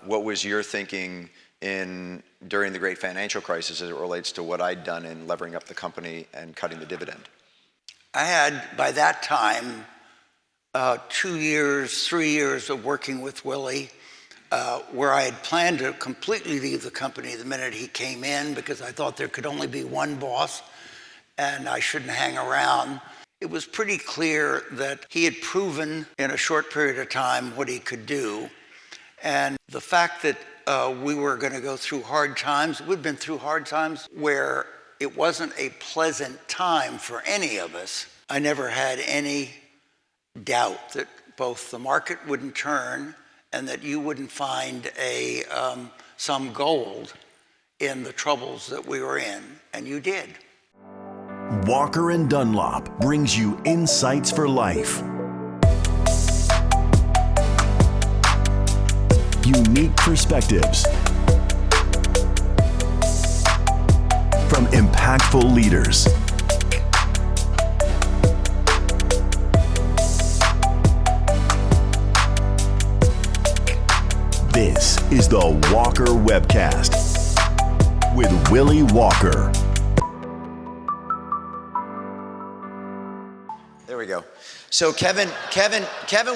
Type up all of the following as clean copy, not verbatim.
what was your thinking during the great financial crisis as it relates to what I'd done in levering up the company and cutting the dividend? I had, by that time, 2 years, 3 years of working with Willy, where I had planned to completely leave the company the minute he came in because I thought there could only be one boss and I shouldn't hang around. It was pretty clear that he had proven in a short period of time what he could do. And the fact that we were going to go through hard times, we'd been through hard times where it wasn't a pleasant time for any of us. I never had any doubt that both the market wouldn't turn and that you wouldn't find some gold in the troubles that we were in, and you did. Walker and Dunlop brings you insights for life. Unique perspectives from impactful leaders. This is the Walker Webcast with Willy Walker. There we go. So Kevin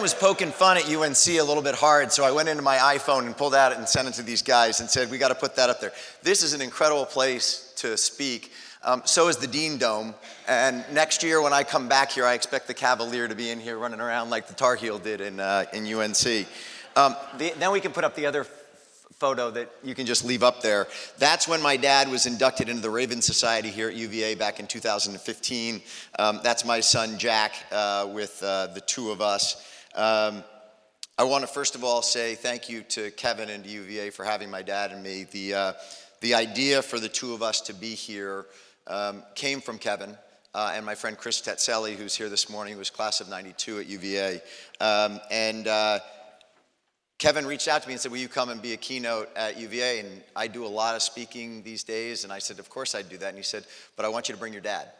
was poking fun at UNC a little bit hard, so I went into my iPhone and pulled out it and sent it to these guys and said, we got to put that up there. This is an incredible place to speak. So is the Dean Dome. And next year when I come back here, I expect the Cavalier to be in here running around like the Tar Heel did in UNC. Then we can put up the other photo that you can just leave up there. That's when my dad was inducted into the Raven Society here at UVA back in 2015. That's my son Jack with the two of us. I want to first of all say thank you to Kevin and to UVA for having my dad and me. The idea for the two of us to be here came from Kevin and my friend Chris Tetzelli, who's here this morning, who was class of '92 at UVA. Kevin reached out to me and said, will you come and be a keynote at UVA? And I do a lot of speaking these days. And I said, of course I'd do that. And he said, but I want you to bring your dad.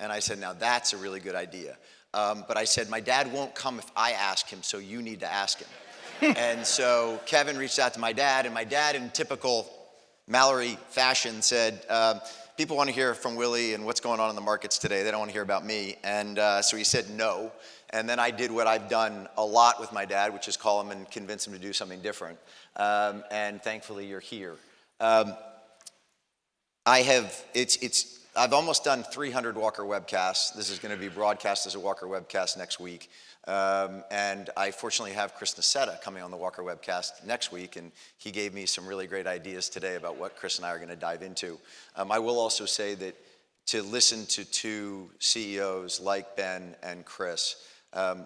And I said, now that's a really good idea. But I said, my dad won't come if I ask him, so you need to ask him. And so Kevin reached out to my dad, and my dad, in typical Mallory fashion, said, people want to hear from Willy and what's going on in the markets today. They don't want to hear about me. And so he said no. And then I did what I've done a lot with my dad, which is call him and convince him to do something different. And thankfully you're here. I've almost done 300 Walker Webcasts. This is going to be broadcast as a Walker Webcast next week. And I fortunately have Chris Nassetta coming on the Walker Webcast next week, and he gave me some really great ideas today about what Chris and I are going to dive into. I will also say that to listen to two CEOs like Ben and Chris,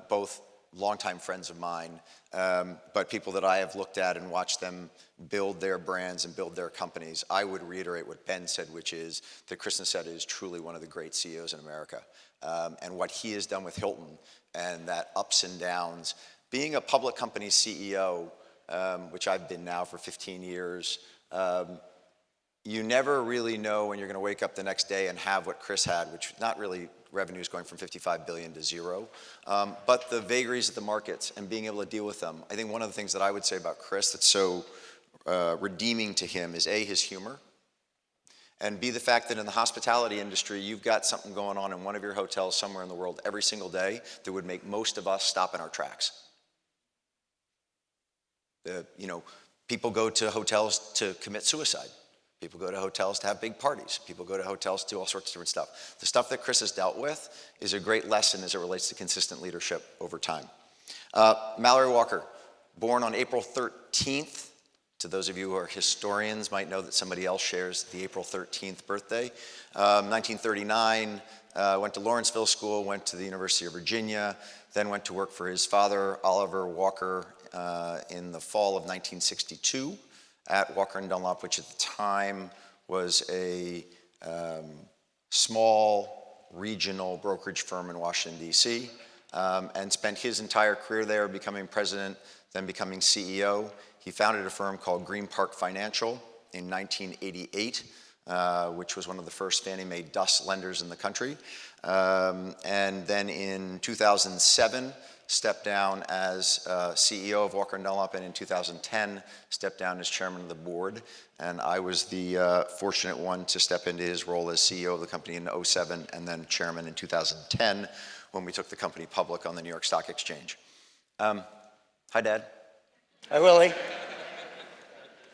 both longtime friends of mine, but people that I have looked at and watched them build their brands and build their companies, I would reiterate what Ben said, which is that Chris Nassetta is truly one of the great CEOs in America. And what he has done with Hilton and that ups and downs, being a public company CEO, which I've been now for 15 years, you never really know when you're going to wake up the next day and have what Chris had, which not really revenues going from 55 billion to zero, but the vagaries of the markets and being able to deal with them. I think one of the things that I would say about Chris that's so redeeming to him is A, his humor, and B, the fact that in the hospitality industry, you've got something going on in one of your hotels somewhere in the world every single day that would make most of us stop in our tracks. People go to hotels to commit suicide. People go to hotels to have big parties. People go to hotels to do all sorts of different stuff. The stuff that Chris has dealt with is a great lesson as it relates to consistent leadership over time. Mallory Walker, born on April 13th. To those of you who are historians might know that somebody else shares the April 13th birthday. 1939, went to Lawrenceville School, went to the University of Virginia, then went to work for his father, Oliver Walker, in the fall of 1962. At Walker & Dunlop, which at the time was a small regional brokerage firm in Washington, D.C., and spent his entire career there becoming president, then becoming CEO. He founded a firm called Green Park Financial in 1988, which was one of the first Fannie Mae DUS lenders in the country. And then in 2007, stepped down as CEO of Walker Dunlop, and in 2010 stepped down as chairman of the board. And I was the fortunate one to step into his role as CEO of the company in 2007 and then chairman in 2010 when we took the company public on the New York Stock Exchange. Hi, Dad. Hi, Willie.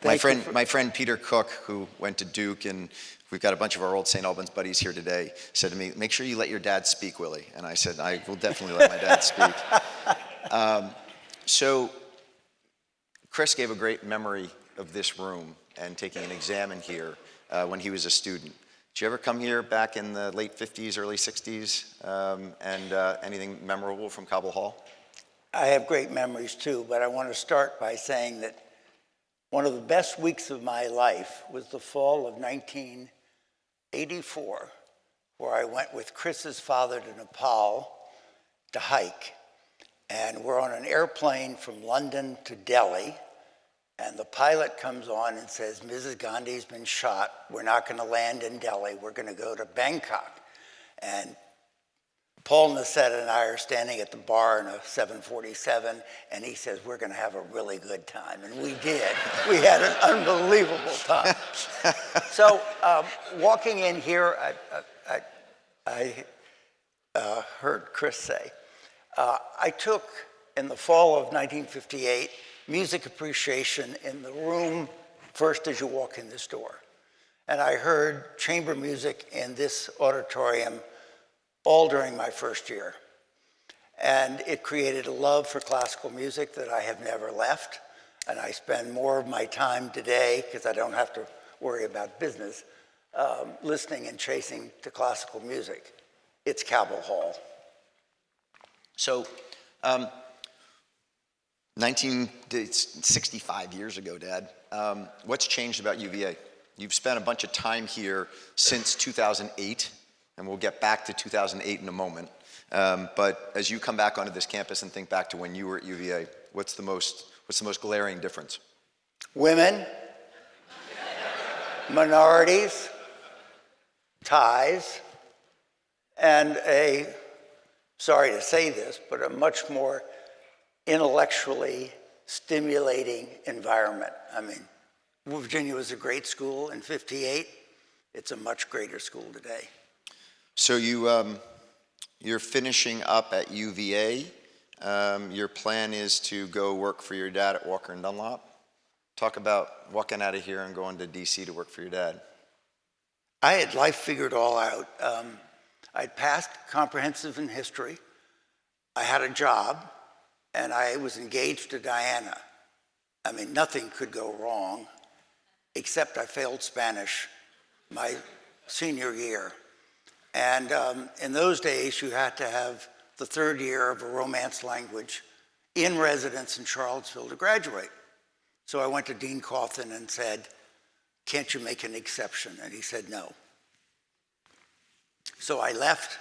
My friend Peter Cook, who went to Duke, and we've got a bunch of our old St. Albans buddies here today, said to me, "Make sure you let your dad speak, Willie." And I said, "I will definitely let my dad speak." So Chris gave a great memory of this room and taking an exam in here when he was a student. Did you ever come here back in the late 50s, early 60s, and anything memorable from Cobble Hall? I have great memories too, but I want to start by saying that one of the best weeks of my life was the fall of 1984, where I went with Chris's father to Nepal to hike. And we're on an airplane from London to Delhi, and the pilot comes on and says, "Mrs. Gandhi's been shot. We're not going to land in Delhi. We're going to go to Bangkok." And Paul Nassetta and I are standing at the bar in a 747, and he says, "We're going to have a really good time." And we did. We had an unbelievable time. So walking in here, I heard Chris say, I took, in the fall of 1958, music appreciation in the room first as you walk in this door. And I heard chamber music in this auditorium all during my first year. And it created a love for classical music that I have never left. And I spend more of my time today, because I don't have to worry about business, listening and chasing to classical music. It's Cobble Hall. So, it's 65 years ago, Dad. What's changed about UVA? You've spent a bunch of time here since 2008. And we'll get back to 2008 in a moment. But as you come back onto this campus and think back to when you were at UVA, what's the most glaring difference? Women, minorities, ties, and sorry to say this, but a much more intellectually stimulating environment. I mean, Virginia was a great school in '58. It's a much greater school today. So you're finishing up at UVA. Your plan is to go work for your dad at Walker and Dunlop. Talk about walking out of here and going to DC to work for your dad. I had life figured all out. I'd passed comprehensive in history. I had a job, and I was engaged to Diana. I mean, nothing could go wrong, except I failed Spanish my senior year. And in those days, you had to have the third year of a Romance language in residence in Charlottesville to graduate. So I went to Dean Cawthon and said, "Can't you make an exception?" And he said no. So I left,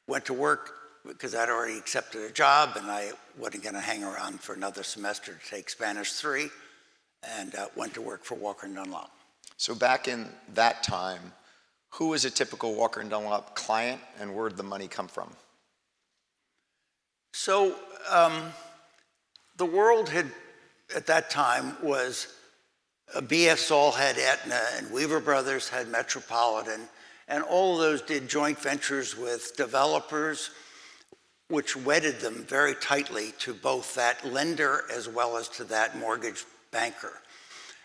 went to work because I'd already accepted a job and I wasn't going to hang around for another semester to take Spanish 3, and went to work for Walker and Dunlop. So back in that time, who was a typical Walker and Dunlop client, and where'd the money come from? So the world had, at that time, was B.F. Saul had Aetna, and Weaver Brothers had Metropolitan, and all of those did joint ventures with developers, which wedded them very tightly to both that lender as well as to that mortgage banker.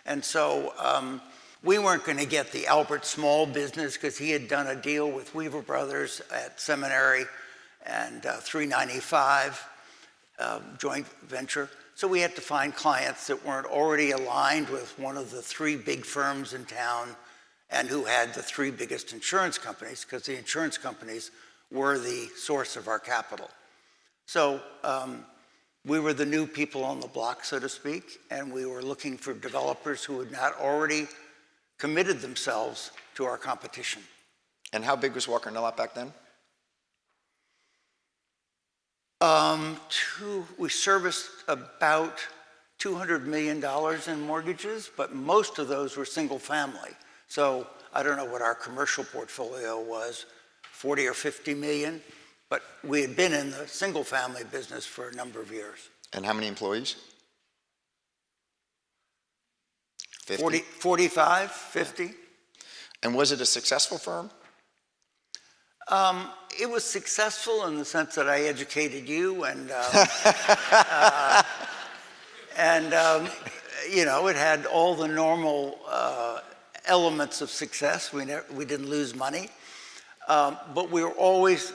And so we weren't going to get the Albert Small business because he had done a deal with Weaver Brothers at Seminary and 395 joint venture. So we had to find clients that weren't already aligned with one of the 3 big firms in town and who had the 3 biggest insurance companies, because the insurance companies were the source of our capital. So we were the new people on the block, so to speak, and we were looking for developers who had not already committed themselves to our competition. And how big was Walker and Dunlop back then? We serviced about $200 million in mortgages, but most of those were single family. So I don't know what our commercial portfolio was, 40 or 50 million, But we had been in the single-family business for a number of years. And how many employees? 50? 45, 50. And was it a successful firm? It was successful in the sense that I educated you, and you know, it had all the normal elements of success. We didn't lose money, but we were always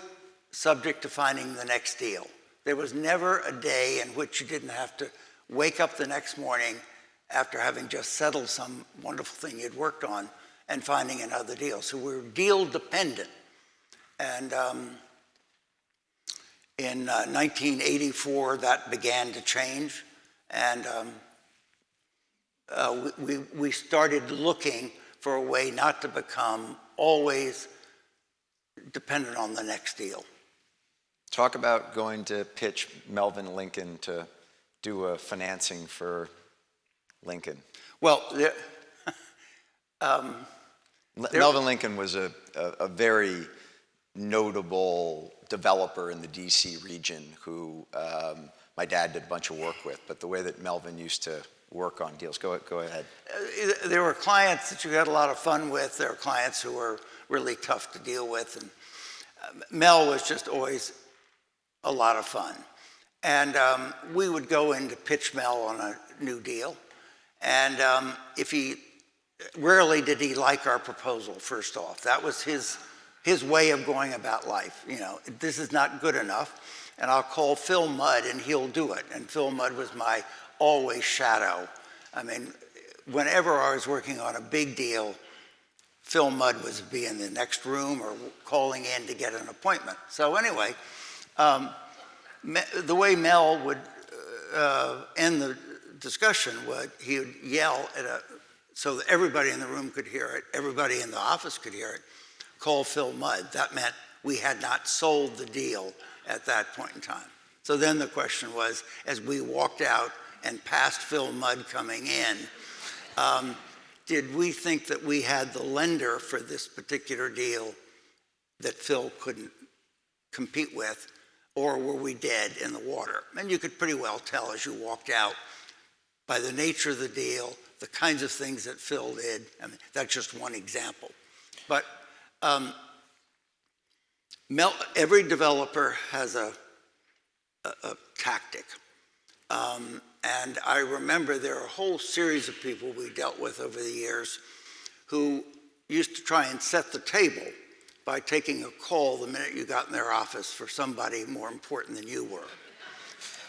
subject to finding the next deal. There was never a day in which you didn't have to wake up the next morning after having just settled some wonderful thing you'd worked on and finding another deal. So we were deal dependent. And in 1984, that began to change. And we started looking for a way not to become always dependent on the next deal. Talk about going to pitch Melvin Lincoln to do a financing for Lincoln. Well, Melvin Lincoln was a very notable developer in the DC region who my dad did a bunch of work with, but the way that Melvin used to work on deals, go ahead. There were clients that you had a lot of fun with. There were clients who were really tough to deal with. And Mel was just always a lot of fun. And we would go in to pitch Mel on a new deal. And rarely did he like our proposal, first off. That was his way of going about life. You know, this is not good enough, and I'll call Phil Mudd and he'll do it. And Phil Mudd was my always shadow. I mean, whenever I was working on a big deal, Phil Mudd was be in the next room or calling in to get an appointment. So anyway, the way Mel would end the discussion he would yell so that everybody in the room could hear it, everybody in the office could hear it, call Phil Mudd. That meant we had not sold the deal at that point in time. So then the question was, as we walked out and passed Phil Mudd coming in, did we think that we had the lender for this particular deal that Phil couldn't compete with, or were we dead in the water? And you could pretty well tell as you walked out by the nature of the deal, the kinds of things that Phil did. I mean, that's just one example. But every developer has a tactic. And I remember there are a whole series of people we dealt with over the years who used to try and set the table by taking a call the minute you got in their office for somebody more important than you were.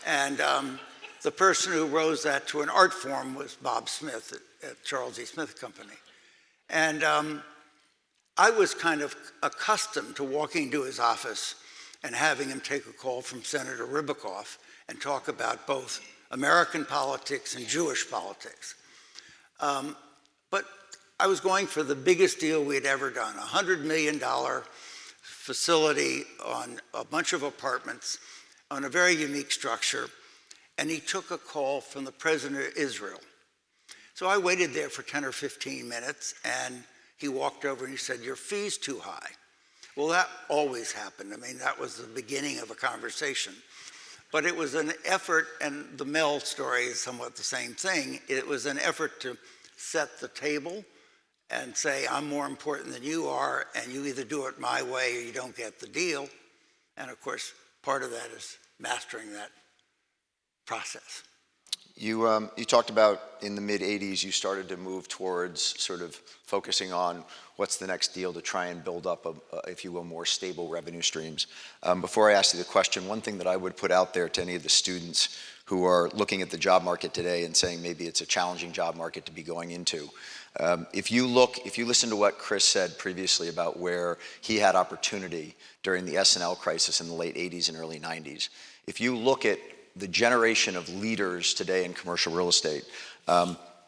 And the person who rose that to an art form was Bob Smith at Charles E. Smith Company. And I was kind of accustomed to walking into his office and having him take a call from Senator Ribicoff and talk about both American politics and Jewish politics. But I was going for the biggest deal we had ever done, a $100 million facility on a bunch of apartments on a very unique structure. And he took a call from the president of Israel. So I waited there for 10 or 15 minutes, and he walked over and he said, "Your fee's too high." Well, that always happened. I mean, that was the beginning of a conversation. But it was an effort, and the Mel story is somewhat the same thing. It was an effort to set the table and say, I'm more important than you are, and you either do it my way or you don't get the deal. And of course, part of that is mastering that process. You talked about in the mid-'80s, you started to move towards sort of focusing on what's the next deal to try and build up, if you will, more stable revenue streams. Before I ask you the question, one thing that I would put out there to any of the students who are looking at the job market today and saying maybe it's a challenging job market to be going into, if you listen to what Chris said previously about where he had opportunity during the S&L crisis in the late 80s and early 90s, if you look at the generation of leaders today in commercial real estate,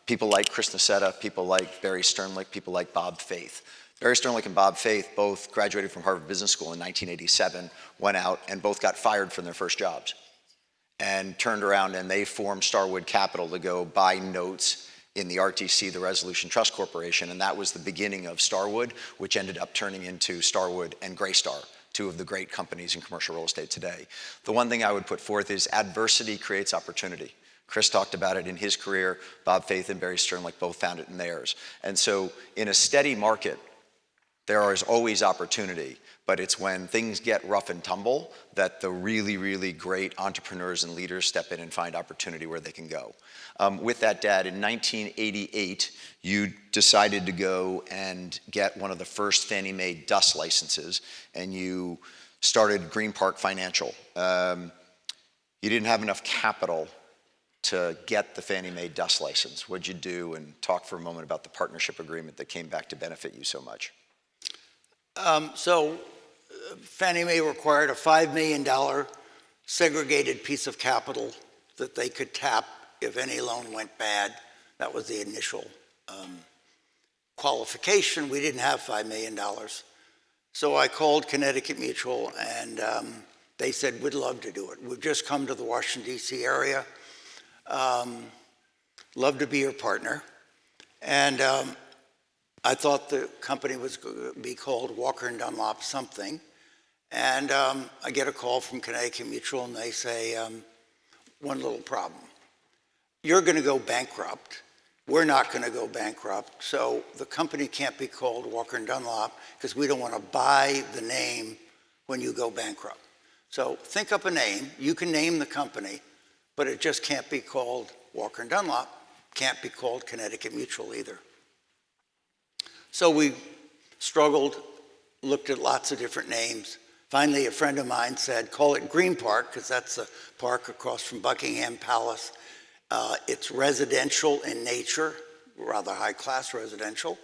people like Chris Nassetta, people like Barry Sternlicht, people like Bob Faith. Barry Sternlicht and Bob Faith both graduated from Harvard Business School in 1987, went out, and both got fired from their first jobs and turned around and they formed Starwood Capital to go buy notes in the RTC, the Resolution Trust Corporation, and that was the beginning of Starwood, which ended up turning into Starwood and Greystar two of the great companies in commercial real estate today. The one thing I would put forth is adversity creates opportunity. Chris talked about it in his career. Bob Faith and Barry Sternlicht both found it in theirs. And so in a steady market, there is always opportunity, but it's when things get rough and tumble that the really, really great entrepreneurs and leaders step in and find opportunity where they can go. With that, Dad, in 1988, you decided to go and get one of the first Fannie Mae DUS licenses, and you started Green Park Financial. You didn't have enough capital to get the Fannie Mae DUS license. What'd you do? And talk for a moment about the partnership agreement that came back to benefit you so much. Fannie Mae required a $5 million segregated piece of capital that they could tap if any loan went bad. That was the initial qualification. We didn't have $5 million. So I called Connecticut Mutual, and they said, we'd love to do it. We've just come to the Washington, D.C. area. Love to be your partner. And I thought the company was going to be called Walker Dunlop something. And I get a call from Connecticut Mutual, and they say, one little problem. You're going to go bankrupt. We're not going to go bankrupt. So the company can't be called Walker Dunlop because we don't want to buy the name when you go bankrupt. So think up a name. You can name the company, but it just can't be called Walker Dunlop. Can't be called Connecticut Mutual either. So we struggled, looked at lots of different names. Finally, a friend of mine said, call it Green Park, because that's a park across from Buckingham Palace. It's residential in nature, rather high-class residential.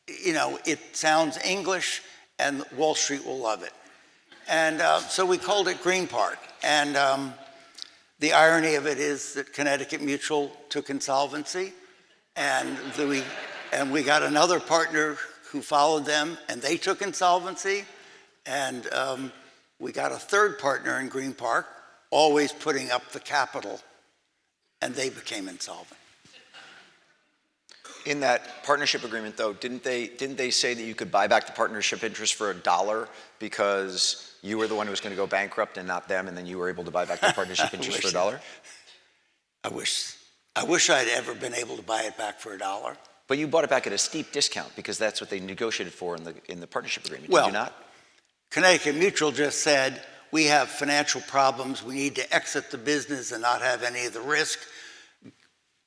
It sounds English, and Wall Street will love it. And so we called it Green Park. And the irony of it is that Connecticut Mutual took insolvency, and we got another partner who followed them, and they took insolvency. And we got a third partner in Green Park, always putting up the capital, and they became insolvent. In that partnership agreement, though, didn't they say that you could buy back the partnership interest for $1 because you were the one who was going to go bankrupt and not them, and then you were able to buy back the partnership interest for $1? I wish I'd ever been able to buy it back for $1. But you bought it back at a steep discount because that's what they negotiated for in the partnership agreement. Well, did you not? Connecticut Mutual just said, we have financial problems. We need to exit the business and not have any of the risk.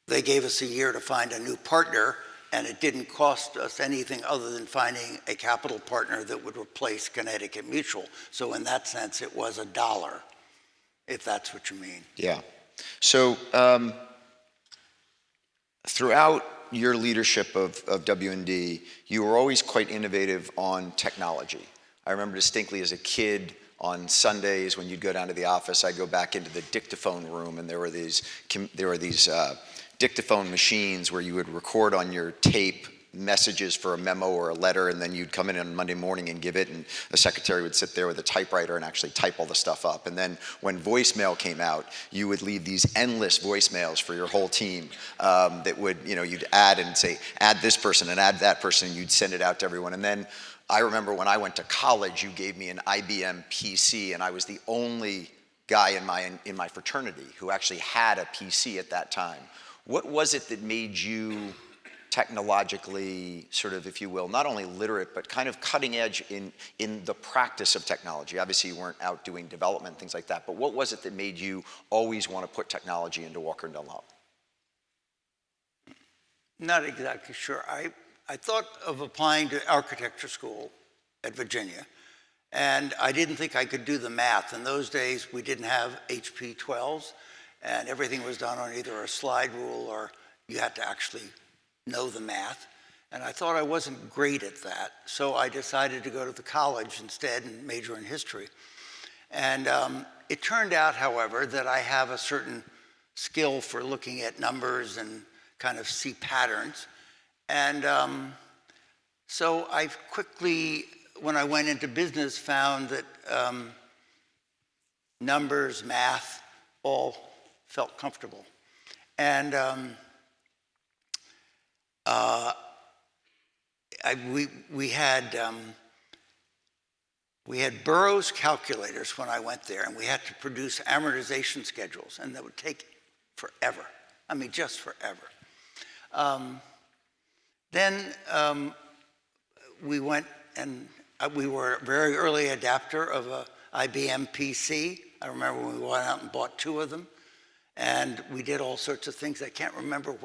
They gave us a year to find a new partner, and it didn't cost us anything other than finding a capital partner that would replace Connecticut Mutual. So in that sense, it was $1, if that's what you mean. Yeah. So throughout your leadership of W&D, you were always quite innovative on technology. I remember distinctly as a kid on Sundays when you'd go down to the office, I'd go back into the dictaphone room, and there were these dictaphone machines where you would record on your tape messages for a memo or a letter, and then you'd come in on Monday morning and give it, and a secretary would sit there with a typewriter and actually type all the stuff up. And then when voicemail came out, you would leave these endless voicemails for your whole team that would, you'd add and say, add this person and add that person, and you'd send it out to everyone. And then I remember when I went to college, you gave me an IBM PC, and I was the only guy in my fraternity who actually had a PC at that time. What was it that made you technologically, sort of, if you will, not only literate, but kind of cutting edge in the practice of technology? Obviously, you weren't out doing development, things like that, but what was it that made you always want to put technology into Walker & Dunlop? Not exactly sure. I thought of applying to architecture school at Virginia, and I didn't think I could do the math. In those days, we didn't have HP 12s, and everything was done on either a slide rule or you had to actually know the math. And I thought I wasn't great at that, so I decided to go to the college instead and major in history. And it turned out, however, that I have a certain skill for looking at numbers and kind of see patterns. And so I quickly, when I went into business, found that numbers, math, all felt comfortable. And we had We had Burroughs calculators when I went there, and we had to produce amortization schedules, and that would take forever. I mean, just forever. Then we went, and we were a very early adapter of a IBM PC. I remember when we went out and bought 2 of them, and we did all sorts of things. I can't remember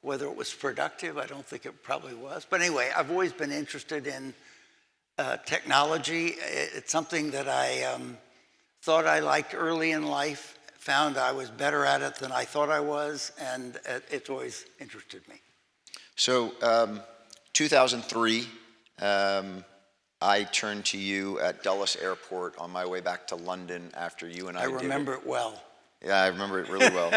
whether it was productive. I don't think it probably was. But anyway, I've always been interested in technology. It's something that I thought I liked early in life, found I was better at it than I thought I was, and it's always interested me. So 2003, I turned to you at Dulles Airport on my way back to London after you and I did remember it well. Yeah, I remember it really well.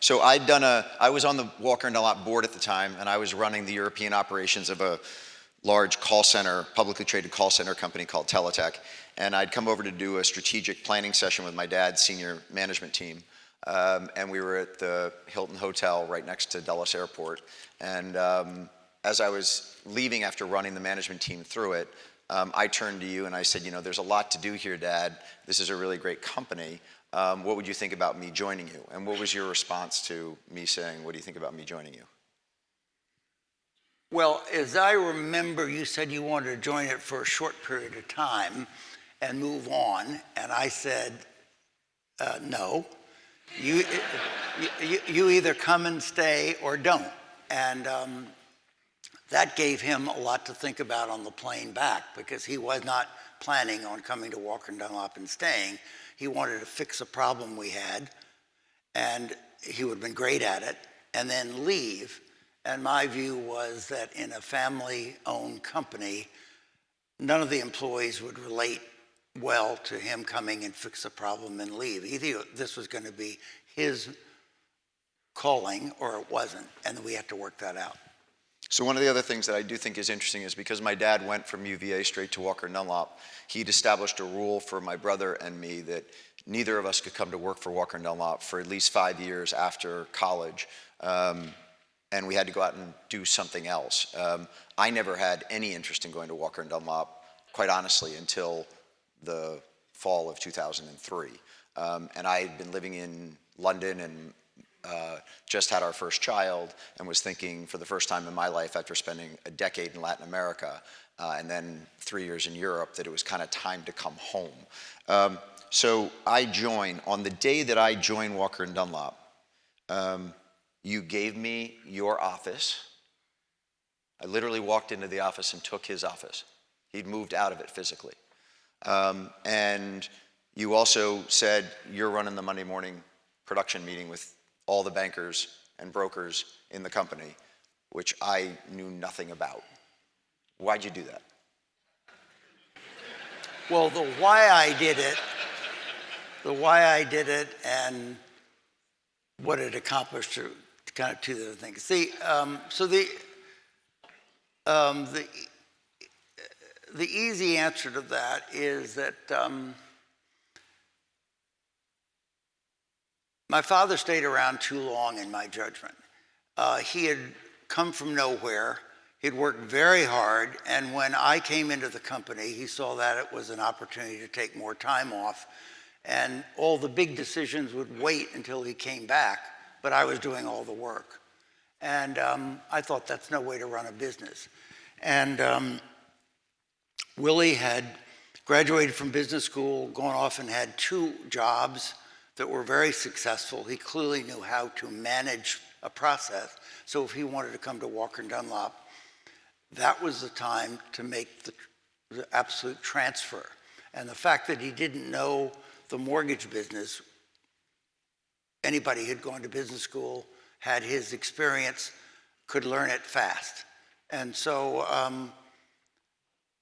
So I was on the Walker Dunlop board at the time, and I was running the European operations of a large call center, publicly traded call center company called Teletech. And I'd come over to do a strategic planning session with my dad's senior management team. And we were at the Hilton Hotel right next to Dulles Airport. And as I was leaving after running the management team through it, I turned to you and I said, there's a lot to do here, Dad. This is a really great company. What would you think about me joining you? And what was your response to me saying, what do you think about me joining you? Well, as I remember, you said you wanted to join it for a short period of time and move on, and I said, no. You either come and stay or don't. And that gave him a lot to think about on the plane back, because he was not planning on coming to Walker Dunlop and staying. He wanted to fix a problem we had, and he would have been great at it, and then leave. And my view was that in a family-owned company, none of the employees would relate well to him coming and fix a problem and leave. Either this was going to be his calling or it wasn't, and we had to work that out. So one of the other things that I do think is interesting is because my dad went from UVA straight to Walker Dunlop, he'd established a rule for my brother and me that neither of us could come to work for Walker Dunlop for at least 5 years after college. And we had to go out and do something else. I never had any interest in going to Walker Dunlop, quite honestly, until the fall of 2003. And I had been living in London and just had our first child and was thinking for the first time in my life after spending a decade in Latin America and then 3 years in Europe that it was kind of time to come home. So I joined, on the day that I joined Walker & Dunlop, you gave me your office. I literally walked into the office and took his office. He'd moved out of it physically. And you also said you're running the Monday morning production meeting with all the bankers and brokers in the company, which I knew nothing about. Why'd you do that? Well, the why I did it and what it accomplished are kind of two other things. The easy answer to that is that my father stayed around too long, in my judgment. He had come from nowhere. He'd worked very hard, and when I came into the company, he saw that it was an opportunity to take more time off, and all the big decisions would wait until he came back, but I was doing all the work. And I thought that's no way to run a business. And Willy had graduated from business school, gone off and had 2 jobs that were very successful. He clearly knew how to manage a process. So if he wanted to come to Walker & Dunlop, that was the time to make the absolute transfer. And the fact that he didn't know the mortgage business, anybody who'd gone to business school, had his experience, could learn it fast. And so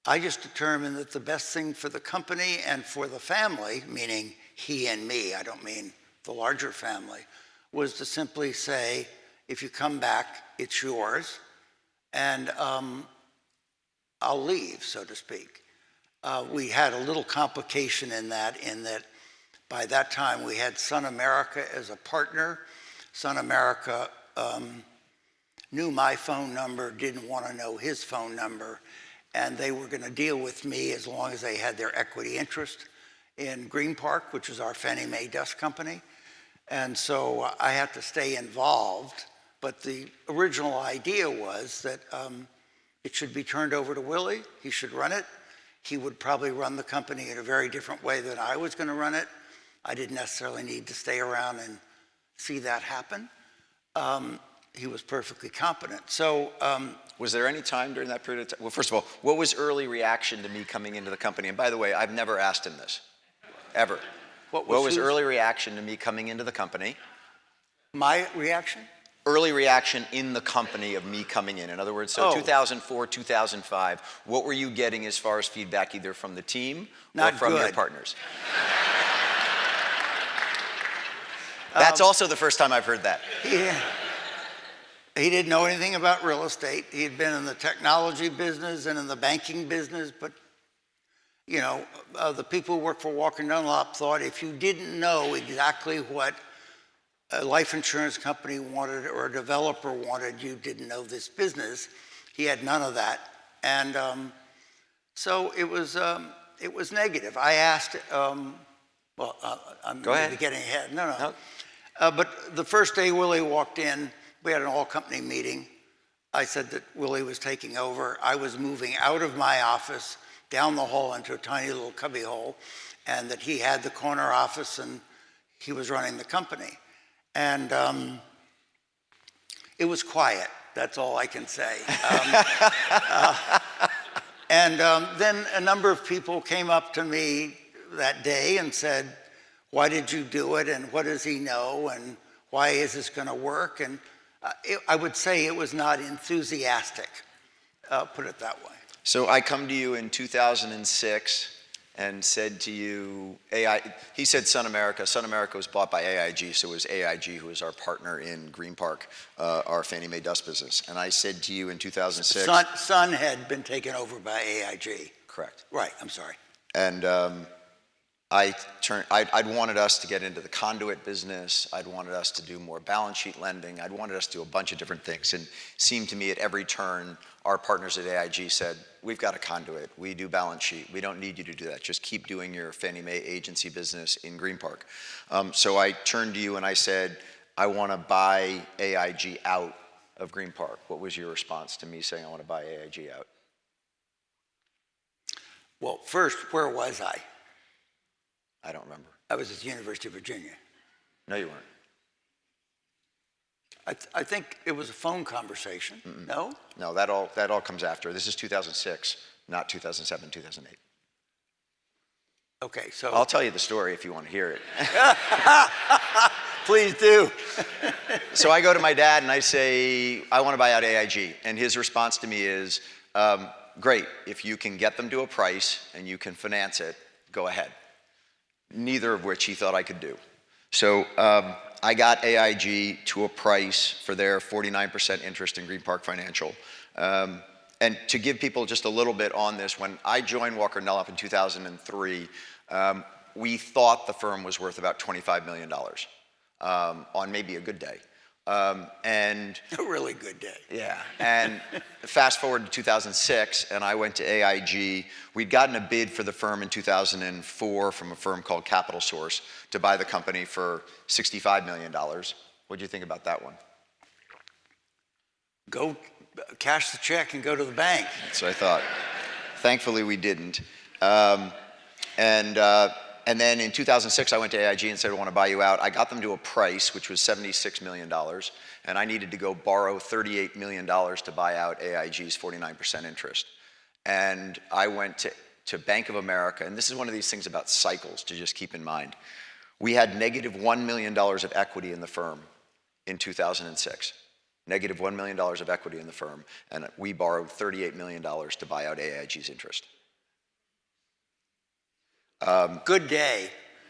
I just determined that the best thing for the company and for the family, meaning he and me, I don't mean the larger family, was to simply say, if you come back, it's yours, and I'll leave, so to speak. We had a little complication in that by that time we had Sun America as a partner. Sun America knew my phone number, didn't want to know his phone number, and they were going to deal with me as long as they had their equity interest in Green Park, which is our Fannie Mae DUS company. And so I had to stay involved, but the original idea was that it should be turned over to Willy. He should run it. He would probably run the company in a very different way than I was going to run it. I didn't necessarily need to stay around and see that happen. He was perfectly competent. So, was there any time during that period of time? Well, first of all, what was early reaction to me coming into the company? And by the way, I've never asked him this, ever. What was early reaction to me coming into the company? My reaction? Early reaction in the company of me coming in. In other words, so 2004, 2005, what were you getting as far as feedback either from the team or from your partners? That's also the first time I've heard that. Yeah. He didn't know anything about real estate. He had been in the technology business and in the banking business, but you know, the people who work for Walker Dunlop thought if you didn't know exactly what a life insurance company wanted or a developer wanted, you didn't know this business. He had none of that. And so it was negative. I asked, I'm Go ahead. getting ahead. No. But the first day Willy walked in, we had an all-company meeting. I said that Willy was taking over. I was moving out of my office down the hall into a tiny little cubby hole, and that he had the corner office and he was running the company. And it was quiet. That's all I can say. Then a number of people came up to me that day and said, why did you do it? And what does he know? And why is this going to work? And I would say it was not enthusiastic, put it that way. So I come to you in 2006 and said to you, he said Sun America. Sun America was bought by AIG, so it was AIG who was our partner in Green Park, our Fannie Mae DUS business. And I said to you in 2006. Sun had been taken over by AIG. Correct. Right, I'm sorry. And I'd wanted us to get into the conduit business. I'd wanted us to do more balance sheet lending. I'd wanted us to do a bunch of different things. And it seemed to me at every turn, our partners at AIG said, we've got a conduit. We do balance sheet. We don't need you to do that. Just keep doing your Fannie Mae agency business in Green Park. So I turned to you and I said, I want to buy AIG out of Green Park. What was your response to me saying I want to buy AIG out? Well, first, where was I? I don't remember. I was at the University of Virginia. No, you weren't. I think it was a phone conversation. Mm-mm. No? No, that all comes after. This is 2006, not 2007, 2008. Okay, so I'll tell you the story if you want to hear it. Please do. So I go to my dad and I say, I want to buy out AIG. And his response to me is, great, if you can get them to a price and you can finance it, go ahead. Neither of which he thought I could do. So I got AIG to a price for their 49% interest in Green Park Financial. And to give people just a little bit on this, when I joined Walker Dunlop in 2003, we thought the firm was worth about $25 million on maybe a good day. And a really good day. Yeah, and fast forward to 2006, and I went to AIG. We'd gotten a bid for the firm in 2004 from a firm called Capital Source to buy the company for $65 million. What'd you think about that one? Go cash the check and go to the bank. That's what I thought. Thankfully, we didn't. And then in 2006, I went to AIG and said, I want to buy you out. I got them to a price, which was $76 million, and I needed to go borrow $38 million to buy out AIG's 49% interest. And I went to Bank of America, and this is one of these things about cycles to just keep in mind. We had negative $1 million of equity in the firm in 2006. Negative $1 million of equity in the firm, and we borrowed $38 million to buy out AIG's interest. Good day.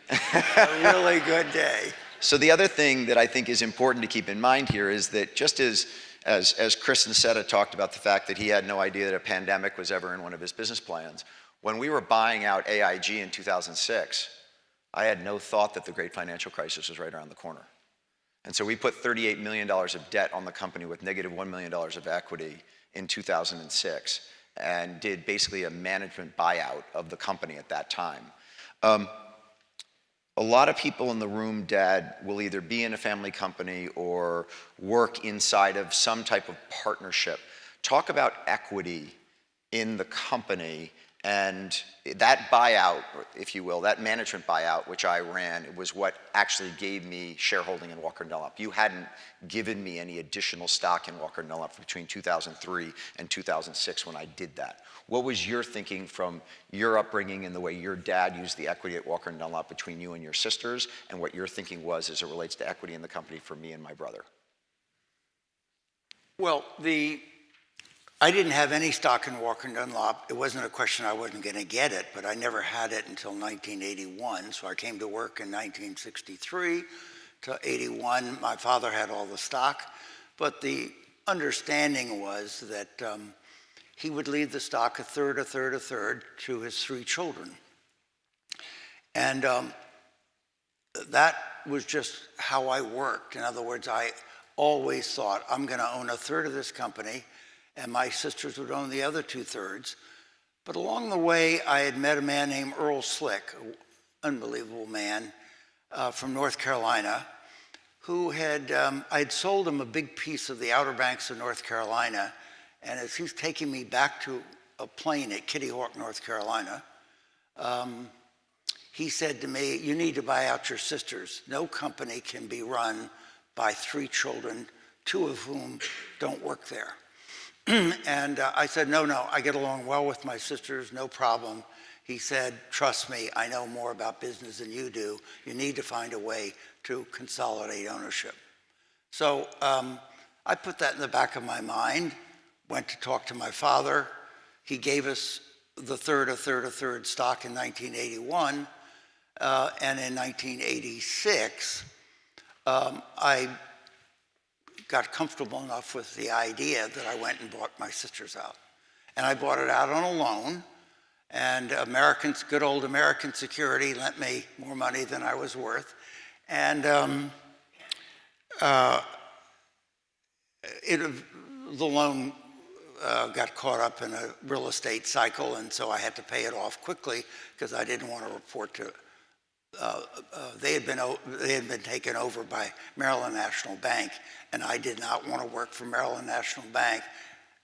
A really good day. So the other thing that I think is important to keep in mind here is that just as Chris Nassetta talked about the fact that he had no idea that a pandemic was ever in one of his business plans, when we were buying out AIG in 2006, I had no thought that the great financial crisis was right around the corner. And so we put $38 million of debt on the company with negative $1 million of equity in 2006. and did basically a management buyout of the company at that time. A lot of people in the room, Dad, will either be in a family company or work inside of some type of partnership. Talk about equity in the company and that buyout, if you will, that management buyout, which I ran, it was what actually gave me shareholding in Walker Dunlop. You hadn't given me any additional stock in Walker Dunlop between 2003 and 2006 when I did that. What was your thinking from your upbringing and the way your dad used the equity at Walker Dunlop between you and your sisters, and what your thinking was as it relates to equity in the company for me and my brother? Well, I didn't have any stock in Walker Dunlop. It wasn't a question I wasn't going to get it, but I never had it until 1981. So I came to work in 1963 to 81. My father had all the stock, but the understanding was that he would leave the stock a third, a third, a third to his 3 children. And that was just how I worked. In other words, I always thought, I'm going to own a third of this company, and my sisters would own the other 2/3. But along the way, I had met a man named Earl Slick, an unbelievable man from North Carolina, who I'd sold him a big piece of the Outer Banks of North Carolina, and as he's taking me back to a plane at Kitty Hawk, North Carolina, he said to me, you need to buy out your sisters. No company can be run by 3 children, 2 of whom don't work there. And I said, no, I get along well with my sisters, no problem. He said, trust me, I know more about business than you do. You need to find a way to consolidate ownership. So I put that in the back of my mind, went to talk to my father. He gave us the third, a third, a third stock in 1981. And in 1986, I got comfortable enough with the idea that I went and bought my sisters out. And I bought it out on a loan, and good old American Security lent me more money than I was worth. And the loan got caught up in a real estate cycle, and so I had to pay it off quickly because I didn't want to report to they had been taken over by Maryland National Bank, and I did not want to work for Maryland National Bank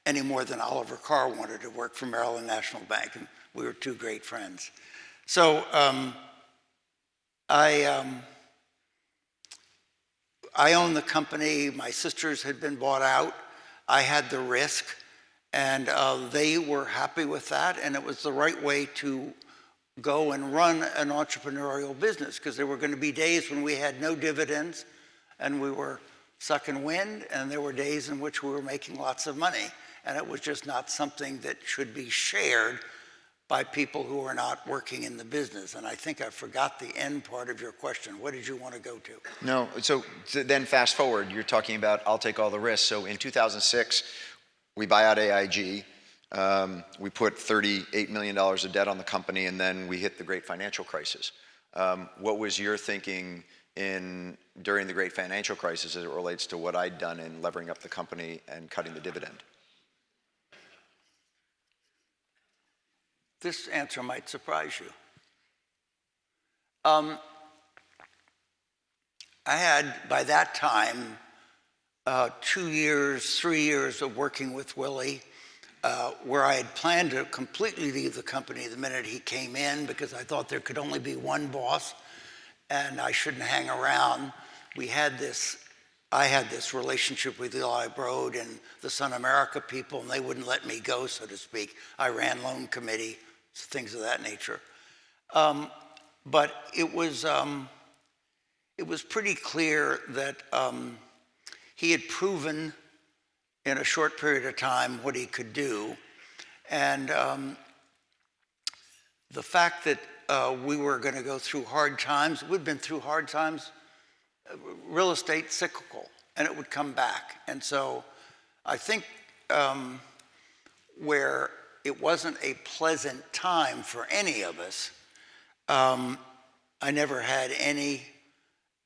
any more than Oliver Carr wanted to work for Maryland National Bank, and we were 2 great friends. So I owned the company. My sisters had been bought out. I had the risk, and they were happy with that, and it was the right way to go and run an entrepreneurial business, because there were going to be days when we had no dividends and we were sucking wind, and there were days in which we were making lots of money, and it was just not something that should be shared by people who are not working in the business. And I think I forgot the end part of your question. What did you want to go to? No, so then fast forward, you're talking about I'll take all the risks. So in 2006, we buy out AIG. We put $38 million of debt on the company, and then we hit the great financial crisis. What was your thinking during the great financial crisis as it relates to what I'd done in levering up the company and cutting the dividend? This answer might surprise you. I had, by that time, 2 years, 3 years of working with Willy, where I had planned to completely leave the company the minute he came in, because I thought there could only be one boss and I shouldn't hang around. I had this relationship with Eli Broad and the Sun America people, and they wouldn't let me go, so to speak. I ran loan committee, things of that nature. But it was pretty clear that he had proven in a short period of time what he could do. And the fact that we were going to go through hard times, we'd been through hard times, real estate cyclical, and it would come back. And so I think where it wasn't a pleasant time for any of us, I never had any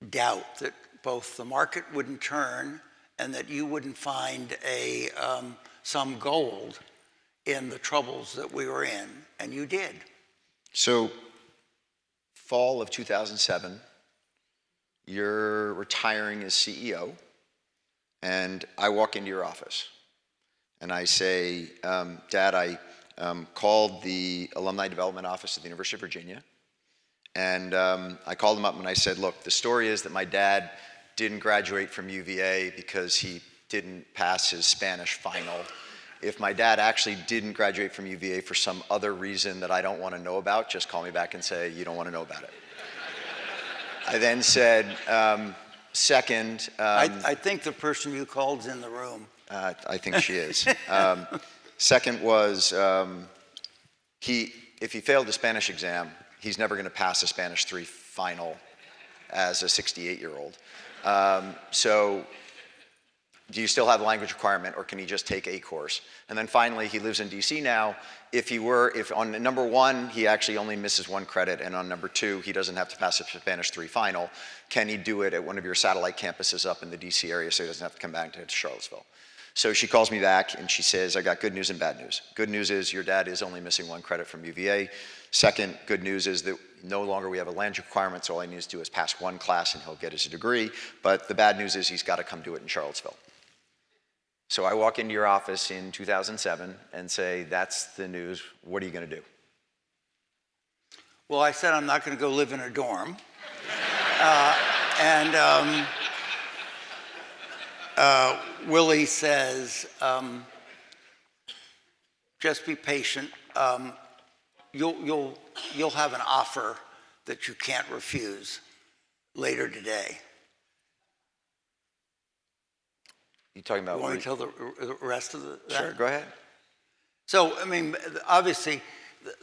doubt that both the market wouldn't turn and that you wouldn't find some gold in the troubles that we were in, and you did. So, fall of 2007, you're retiring as CEO, and I walk into your office, and I say, Dad, I called the Alumni Development Office at the University of Virginia, and I called them up and I said, look, the story is that my dad didn't graduate from UVA because he didn't pass his Spanish final. If my dad actually didn't graduate from UVA for some other reason that I don't want to know about, just call me back and say, you don't want to know about it. I then said, second... I think the person you called is in the room. I think she is. Second was, if he failed the Spanish exam, he's never going to pass a Spanish 3 final as a 68-year-old. So do you still have the language requirement, or can he just take a course? And then finally, he lives in DC now. If on number 1, he actually only misses 1 credit, and on number 2, he doesn't have to pass a Spanish 3 final, can he do it at one of your satellite campuses up in the DC area so he doesn't have to come back to Charlottesville? So she calls me back and she says, I got good news and bad news. Good news is your dad is only missing 1 credit from UVA. Second, good news is that no longer we have a language requirement, so all he needs to do is pass 1 class and he'll get his degree. But the bad news is he's got to come do it in Charlottesville. So I walk into your office in 2007 and say, that's the news. What are you going to do? Well, I said I'm not going to go live in a dorm. Willy says, just be patient. You'll have an offer that you can't refuse later today. You talking about? You want me to tell the rest of that? Sure, go ahead. So, I mean, obviously,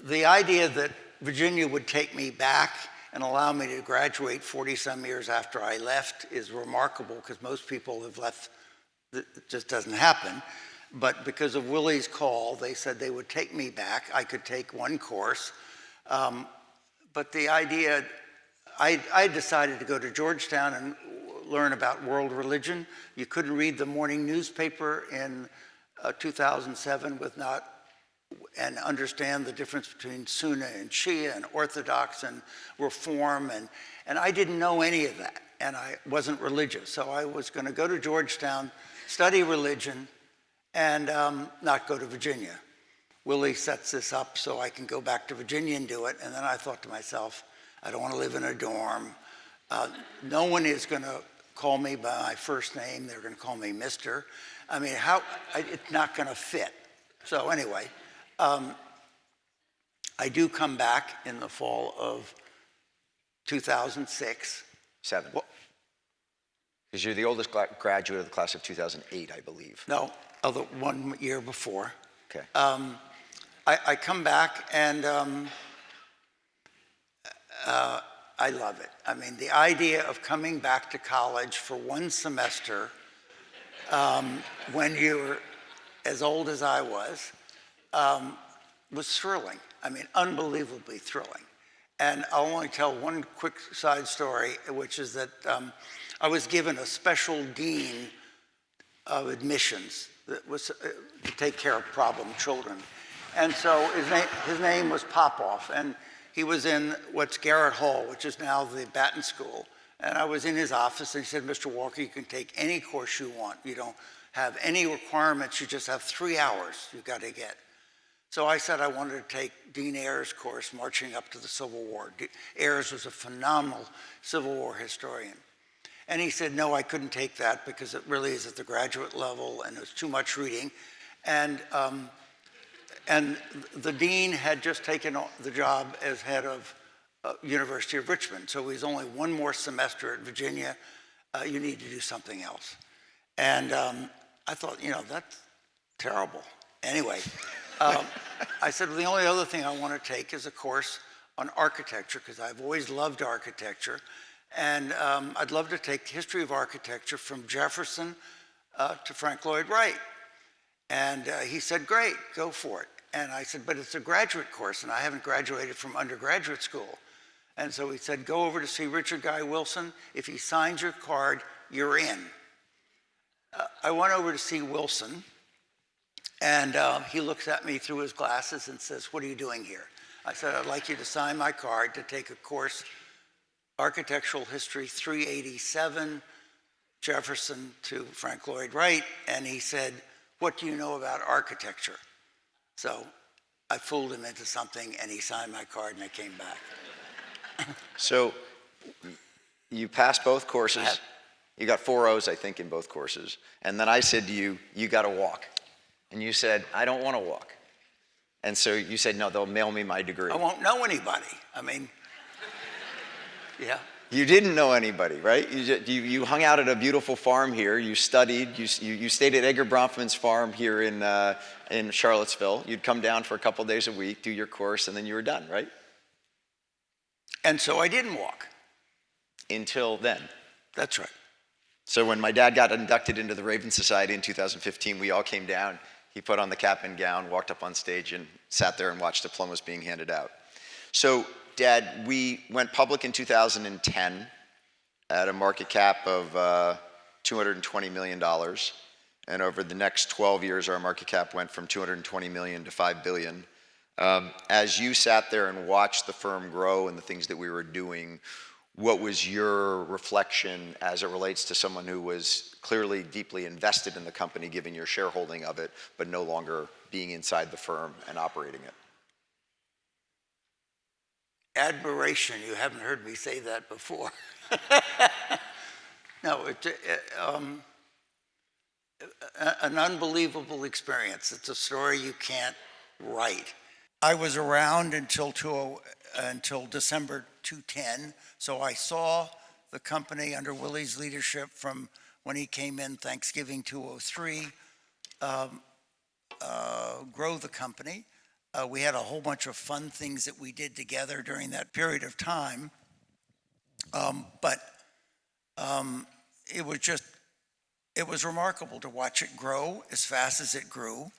the idea that Virginia would take me back and allow me to graduate 40-some years after I left is remarkable, because most people have left. It just doesn't happen. But because of Willy's call, they said they would take me back. I could take 1 course. But the idea, I decided to go to Georgetown and learn about world religion. You couldn't read the morning newspaper in 2007 and understand the difference between Sunni and Shia and Orthodox and Reform. And I didn't know any of that. And I wasn't religious. So I was going to go to Georgetown, study religion, and not go to Virginia. Willy sets this up so I can go back to Virginia and do it. And then I thought to myself, I don't want to live in a dorm. No one is going to call me by my first name. They're going to call me Mr. I mean, it's not going to fit. So anyway, I do come back in the fall of 2006. 7. Because you're the oldest graduate of the class of 2008, I believe. No, of the 1 year before. Okay. I come back and I love it. I mean, the idea of coming back to college for 1 semester when you're as old as I was thrilling. I mean, unbelievably thrilling. And I'll only tell 1 quick side story, which is that I was given a special dean of admissions that was to take care of problem children. And so his name was Popoff, and he was in what's Garrett Hall, which is now the Batten School. And I was in his office, and he said, Mr. Walker, you can take any course you want. You don't have any requirements. You just have 3 hours you've got to get. So I said I wanted to take Dean Ayers' course, Marching Up to the Civil War. Ayers was a phenomenal Civil War historian. And he said, no, I couldn't take that because it really is at the graduate level and it was too much reading. And the dean had just taken the job as head of University of Richmond. So he's only 1 more semester at Virginia. You need to do something else. And I thought, that's terrible. Anyway, I said, well, the only other thing I want to take is a course on architecture, because I've always loved architecture. And I'd love to take history of architecture from Jefferson to Frank Lloyd Wright. And he said, great, go for it. And I said, but it's a graduate course, and I haven't graduated from undergraduate school. And so he said, go over to see Richard Guy Wilson. If he signs your card, you're in. I went over to see Wilson, And he looks at me through his glasses and says, "What are you doing here?" I said, "I'd like you to sign my card to take a course, Architectural History 387, Jefferson to Frank Lloyd Wright." And he said, "What do you know about architecture?" So I fooled him into something, and he signed my card, and I came back. So you passed both courses. You got 4 O's, I think, in both courses. And then I said to you, "You got to walk." And you said, "I don't want to walk." And so you said, "No, they'll mail me my degree." I won't know anybody. I mean, yeah. You didn't know anybody, right? You hung out at a beautiful farm here. You studied. You stayed at Edgar Bronfman's farm here in Charlottesville. You'd come down for a couple days a week, do your course, and then you were done, right? And so I didn't walk. Until then. That's right. So when my dad got inducted into the Raven Society in 2015, we all came down. He put on the cap and gown, walked up on stage, and sat there and watched diplomas being handed out. So, Dad, we went public in 2010 at a market cap of $220 million. And over the next 12 years, our market cap went from $220 million to $5 billion. As you sat there and watched the firm grow and the things that we were doing, what was your reflection as it relates to someone who was clearly deeply invested in the company, given your shareholding of it, but no longer being inside the firm and operating it? Admiration. You haven't heard me say that before. No, an unbelievable experience. It's a story you can't write. I was around until December 2010, so I saw the company under Willy's leadership from when he came in Thanksgiving 2003 grow the company. We had a whole bunch of fun things that we did together during that period of time, but it was remarkable to watch it grow as fast as it grew.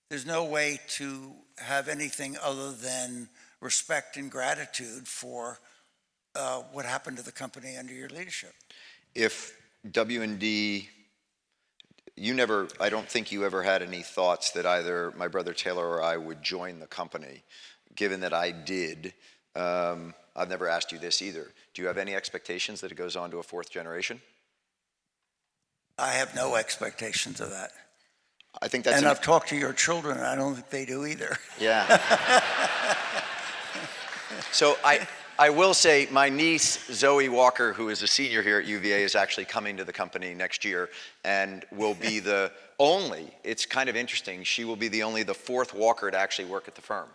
There's no way to have anything other than respect and gratitude for what happened to the company under your leadership. If W&D, I don't think you ever had any thoughts that either my brother Taylor or I would join the company. Given that I did, I've never asked you this either. Do you have any expectations that it goes on to a 4th generation? I have no expectations of that. I think that's. And I've talked to your children, and I don't think they do either. Yeah. So I will say my niece, Zoe Walker, who is a senior here at UVA, is actually coming to the company next year and will be the only, it's kind of interesting, she will be the 4th Walker to actually work at the firm.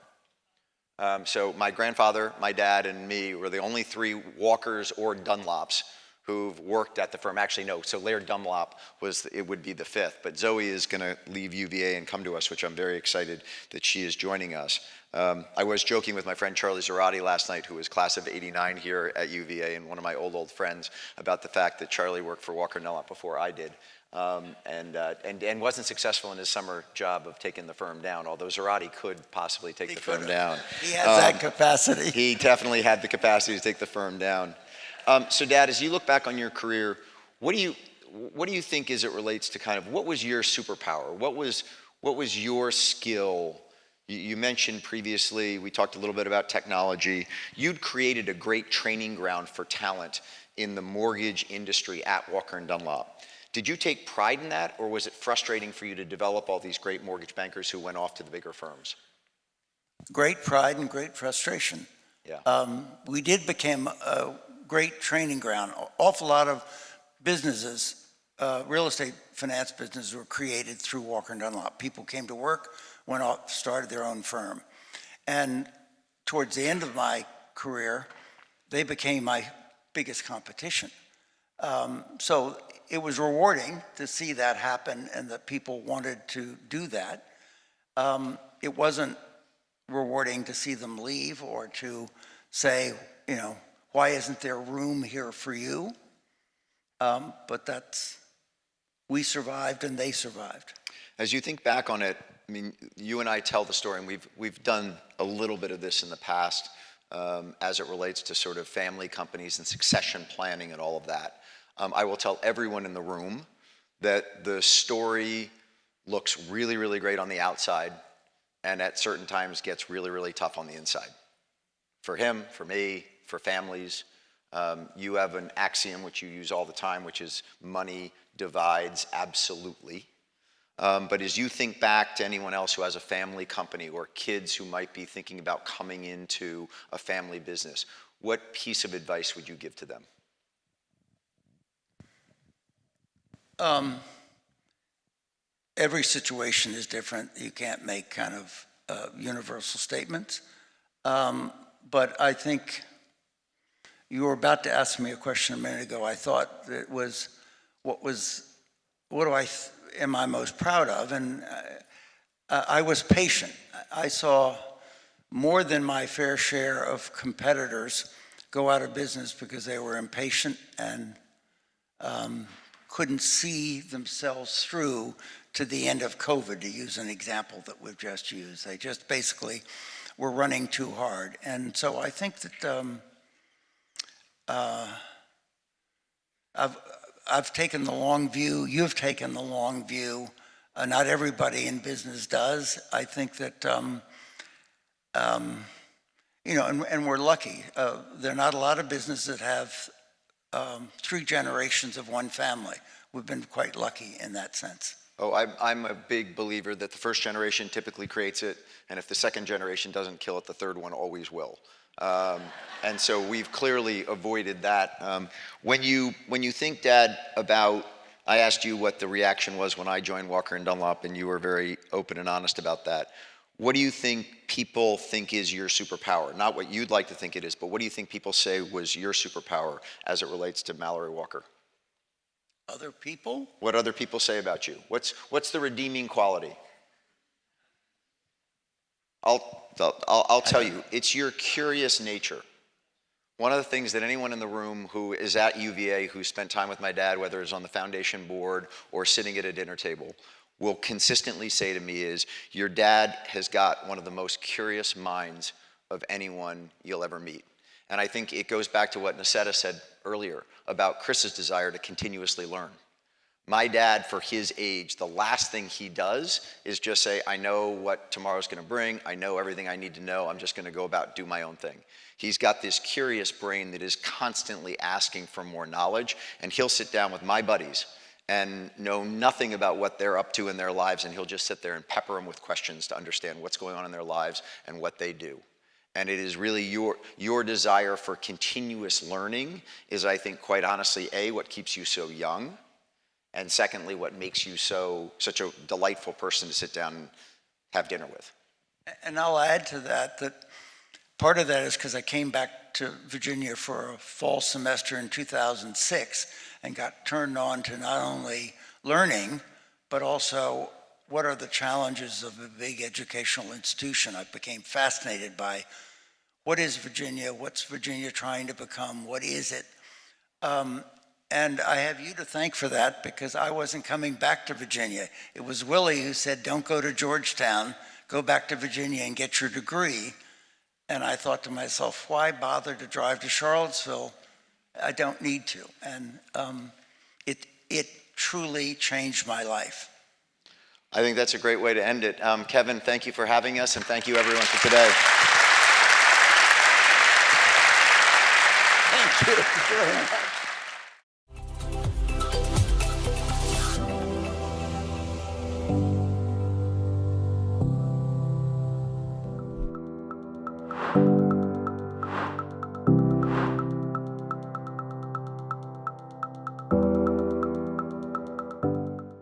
So my grandfather, my dad, and me were the only 3 Walkers or Dunlops who've worked at the firm. Actually, no, so Laird Dunlop would be the 5th, but Zoe is gonna leave UVA and come to us, which I'm very excited that she is joining us. I was joking with my friend Charlie Zarate last night, who was class of '89 here at UVA, and one of my old friends, about the fact that Charlie worked for Walker Dunlop before I did, and wasn't successful in his summer job of taking the firm down, although Zarate could possibly take the firm down. He has that capacity. He definitely had the capacity to take the firm down. So Dad, as you look back on your career, what do you think as it relates to kind of, what was your superpower? What was your skill? You mentioned previously, we talked a little bit about technology. You'd created a great training ground for talent in the mortgage industry at Walker & Dunlop. Did you take pride in that, or was it frustrating for you to develop all these great mortgage bankers who went off to the bigger firms? Great pride and great frustration. Yeah. We did become a great training ground. An awful lot of businesses, real estate finance businesses, were created through Walker & Dunlop. People came to work, went off, started their own firm. And towards the end of my career, they became my biggest competition. So it was rewarding to see that happen and that people wanted to do that. It wasn't rewarding to see them leave or to say, why isn't there room here for you? But we survived and they survived. As you think back on it, I mean, you and I tell the story, and we've done a little bit of this in the past as it relates to sort of family companies and succession planning and all of that. I will tell everyone in the room that the story looks really, really great on the outside, and at certain times gets really, really tough on the inside. For him, for me, for families. You have an axiom which you use all the time, which is money divides absolutely. But as you think back to anyone else who has a family company or kids who might be thinking about coming into a family business, what piece of advice would you give to them? Every situation is different. You can't make kind of universal statements. But I think you were about to ask me a question a minute ago. I thought it was, am I most proud of? And I was patient. I saw more than my fair share of competitors go out of business because they were impatient and couldn't see themselves through to the end of COVID, to use an example that we've just used. They just basically were running too hard. And so I think that I've taken the long view, you've taken the long view. Not everybody in business does. I think that, and we're lucky. There are not a lot of businesses that have 3 generations of one family. We've been quite lucky in that sense. Oh, I'm a big believer that the first generation typically creates it, and if the second generation doesn't kill it, the third one always will. And so we've clearly avoided that. When you think, Dad, about, I asked you what the reaction was when I joined Walker & Dunlop, and you were very open and honest about that. What do you think people think is your superpower? Not what you'd like to think it is, but what do you think people say was your superpower as it relates to Mallory Walker? Other people? What other people say about you? What's the redeeming quality? I'll tell you, it's your curious nature. One of the things that anyone in the room who is at UVA, who spent time with my dad, whether it's on the foundation board or sitting at a dinner table, will consistently say to me is, your dad has got one of the most curious minds of anyone you'll ever meet. And I think it goes back to what Nicetta said earlier about Chris's desire to continuously learn. My dad, for his age, the last thing he does is just say, I know what tomorrow's gonna bring, I know everything I need to know, I'm just gonna go about do my own thing. He's got this curious brain that is constantly asking for more knowledge, and he'll sit down with my buddies and know nothing about what they're up to in their lives, and he'll just sit there and pepper them with questions to understand what's going on in their lives and what they do. And it is really your desire for continuous learning is, I think, quite honestly, A, what keeps you so young, and secondly, what makes you such a delightful person to sit down and have dinner with. And I'll add to that part of that is because I came back to Virginia for a fall semester in 2006 and got turned on to not only learning, but also what are the challenges of a big educational institution. I became fascinated by what is Virginia, what's Virginia trying to become, what is it? And I have you to thank for that because I wasn't coming back to Virginia. It was Willy who said, don't go to Georgetown, go back to Virginia and get your degree. And I thought to myself, why bother to drive to Charlottesville? I don't need to. And it truly changed my life. I think that's a great way to end it. Kevin, thank you for having us, and thank you everyone for today. Thank you very much.